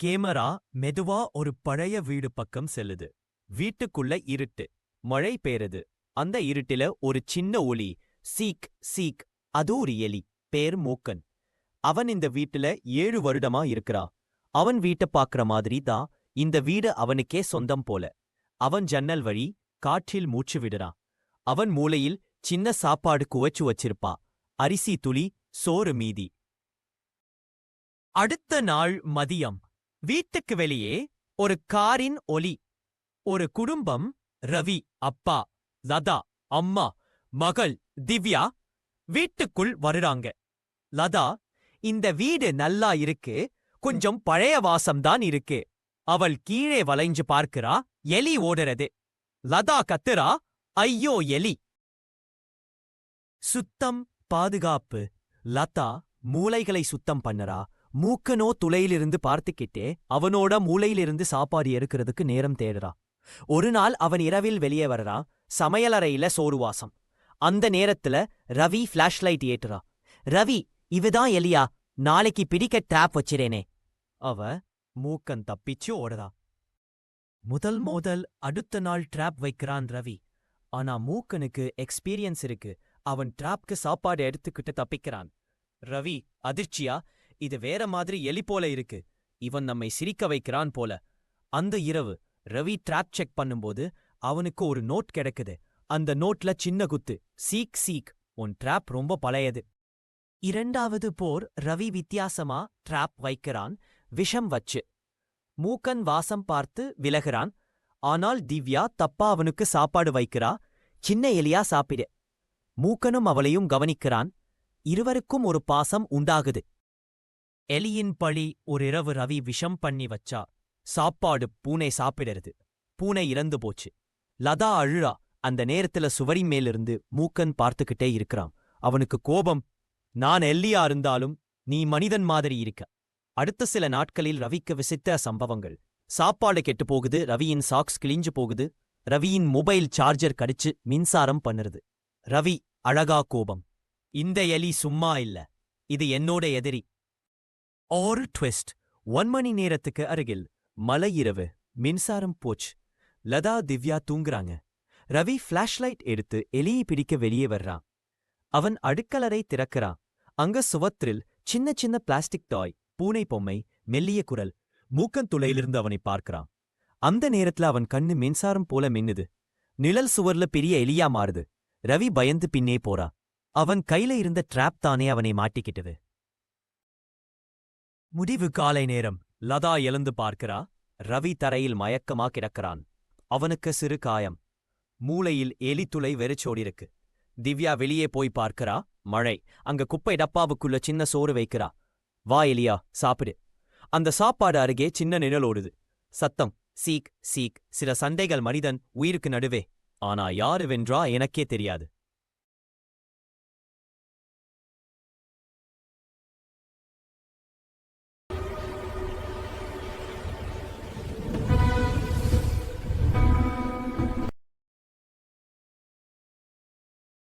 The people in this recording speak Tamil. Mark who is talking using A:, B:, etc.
A: கேமரா மெதுவா ஒரு பழைய வீடு பக்கம் செல்லுது. வீட்டுக்குள்ள இருட்டு. மழை பெய்யுது. அந்த இருட்டில ஒரு சின்ன ஒலி. சீக் சீக். அது ஒரு எலி. பேர் மூக்கன். அவன் இந்த வீட்டுல 7 வருடமா இருக்கிறா. அவன் வீட்டை பாக்குற மாதிரி தான் இந்த வீடு அவனுக்கே சொந்தம் போல. அவன் ஜன்னல் வழி காற்றில் மூச்சு விடுறான். அவன் மூலையில் சின்ன சாப்பாடு குவச்சு வச்சிருப்பா. அரிசி துளி, சோறு மீதி. அடுத்த நாள் மதியம். வீட்டுக்கு வெளியே ஒரு காரின் ஒலி. ஒரு குடும்பம். ரவி அப்பா, லதா அம்மா, மகள் திவ்யா வீட்டுக்குள் வருறாங்க. லதா, இந்த வீடு நல்லா இருக்கு, கொஞ்சம் பழைய வாசம்தான் இருக்கு. அவள் கீழே வளைஞ்சு பார்க்கிறா. எலி ஓடுறது. லதா கத்துறா, ஐயோ எலி. சுத்தம், பாதுகாப்பு. லதா மூளைகளை சுத்தம் பண்ணறா. மூக்கனோ துளையிலிருந்து பார்த்துக்கிட்டே அவனோட மூளையிலிருந்து சாப்பாடு எடுக்கிறதுக்கு நேரம் தேடுறா. ஒரு நாள் அவன் இரவில் வெளியே வர்றான். சமையலறையில சோறு வாசம். அந்த நேரத்துல ரவி ஃபிளாஷ் லைட் ஏற்றுறா. ரவி, இவதான் எலியா? நாளைக்கு பிடிக்க டேப் வச்சிரேனே. அவ மூக்கன் தப்பிச்சு ஓடுறா. முதல் அடுத்த நாள் ட்ராப் வைக்கிறான் ரவி. ஆனா மூக்கனுக்கு எக்ஸ்பீரியன்ஸ் இருக்கு. அவன் ட்ராப்க்கு சாப்பாடு எடுத்துக்கிட்டு தப்பிக்கிறான். ரவி அதிர்ச்சியா, இது வேற மாதிரி எலி போல இருக்கு. இவன் நம்மை சிரிக்க வைக்கிறான் போல. அந்த இரவு ரவி ட்ராப் செக் பண்ணும்போது அவனுக்கு ஒரு நோட் கிடைக்குது. அந்த நோட்ல சின்ன குத்து. சீக் சீக், உன் ட்ராப் ரொம்ப பழையது. இரண்டாவது போர் ரவி வித்தியாசமா ட்ராப் வைக்கிறான். விஷம் வச்சு. மூக்கன் வாசம் பார்த்து விலகிறான். ஆனால் திவ்யா தப்பா அவனுக்கு சாப்பாடு வைக்கிறா. சின்ன எலியா சாப்பிடு. மூக்கனும் அவளையும் கவனிக்கிறான். இருவருக்கும் ஒரு பாசம் உண்டாகுது. எலியின் பழி. ஒரு இரவு ரவி விஷம் பண்ணி வச்சா. சாப்பாடு பூனை சாப்பிடுறது. பூனை இறந்து போச்சு. லதா அழுறா. அந்த நேரத்துல சுவரின் மேலிருந்து மூக்கன் பார்த்துக்கிட்டே இருக்கிறான். அவனுக்கு கோபம். நான் எல்லியா இருந்தாலும் நீ மனிதன் மாதிரி இருக்க. அடுத்த சில நாட்களில் ரவிக்கு விசித்த சம்பவங்கள். சாப்பாடு கெட்டு போகுது. ரவியின் சாக்ஸ் கிழிஞ்சு போகுது. ரவியின் மொபைல் சார்ஜர் கடிச்சு மின்சாரம் பண்ணுறது. ரவி அழகா கோபம். இந்த எலி சும்மா இல்ல, இது என்னோட எதிரி. ஒரு ட்விஸ்ட். 1 மணி நேரத்துக்கு அருகில் மழை இரவு. மின்சாரம் போச்சு. லதா திவ்யா தூங்குறாங்க. ரவி ஃபிளாஷ்லைட் எடுத்து எலியை பிடிக்க வெளியே வர்றான். அவன் அடுக்கலரை திறக்கிறான். அங்க சுவற்றில் சின்ன சின்ன பிளாஸ்டிக் டாய், பூனை பொம்மை, மெல்லிய குரல். மூக்கன் துளையிலிருந்து அவனை பார்க்கிறான். அந்த நேரத்துல அவன் கண்ணு மின்சாரம் போல மின்னுது. நிழல் சுவர்ல பெரிய எலியா மாறுது. ரவி பயந்து பின்னே போறா. அவன் கையில இருந்த ட்ராப் தானே அவனை மாட்டிக்கிட்டது. முடிவு காலை நேரம். லதா எழுந்து பார்க்கிறா. ரவி தரையில் மயக்கமா கிடக்கிறான். அவனுக்கு சிறு காயம். மூளையில் எலித்துளை வெறிச்சோடிருக்கு. திவ்யா வெளியே போய் பார்க்கிறா. மழை. அங்க குப்பை டப்பாவுக்குள்ள சின்ன சோறு வைக்கிறா. வா எலியா, சாப்பிடு. அந்த சாப்பாடு அருகே சின்ன நிழல் ஓடுது. சத்தம். சீக் சீக். சில சண்டைகள் மனிதன் உயிருக்கு நடுவே. ஆனா யாரு வென்றா எனக்கே தெரியாது.